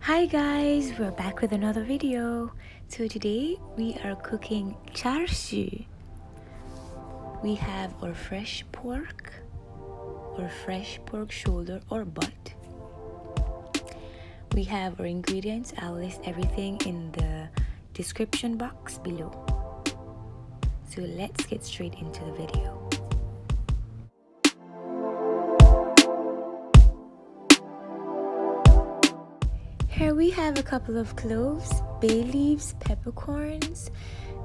Hi guys, we're back with another video. So today we are cooking char. We have our fresh pork or fresh pork shoulder or butt. We have our ingredients. I'll list everything in the description box below. So let's get straight into the video. Here we have a couple of cloves, bay leaves, peppercorns,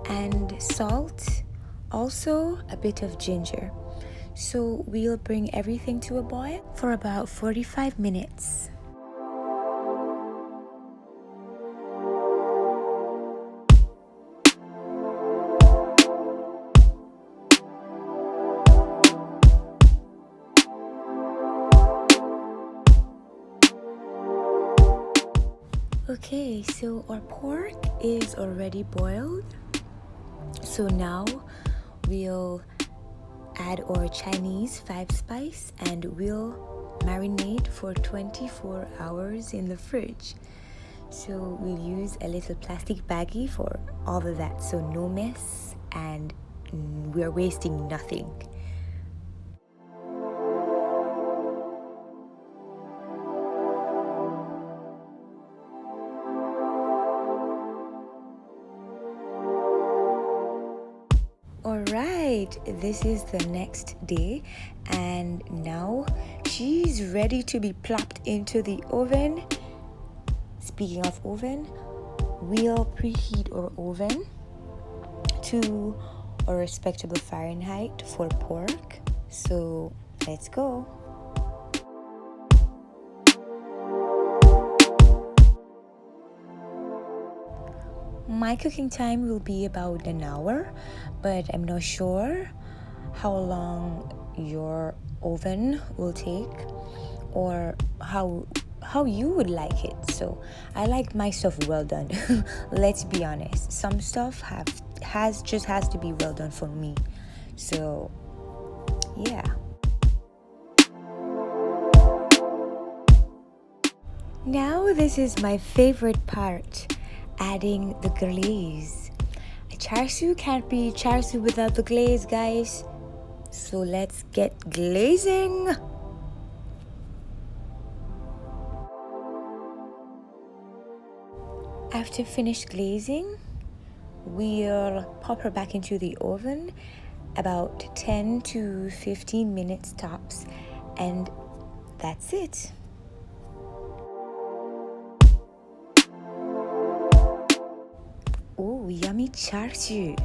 and salt. Also a bit of ginger. So we'll bring everything to a boil for about 45 minutes. Okay, so our pork is already boiled. So now we'll add our Chinese 5-spice and we'll marinate for 24 hours in the fridge. So we'll use a little plastic baggie for all of that, so no mess and we're wasting nothing. Alright, this is the next day and now she's ready to be plopped into the oven. Speaking of oven, we'll preheat our oven to a respectable Fahrenheit for pork. So let's go. My cooking time will be about an hour, but I'm not sure how long your oven will take or how you would like it. So I like my stuff well done. Let's be honest, some stuff has to be well done for me. So yeah. Now this is my favorite part, adding the glaze. A char siu can't be char siu without the glaze, guys. So let's get glazing. After finished glazing, we'll pop her back into the oven about 10 to 15 minutes tops, and that's it. Oh, yummy char siu.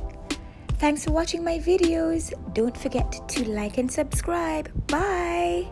Thanks for watching my videos. Don't forget to like and subscribe. Bye.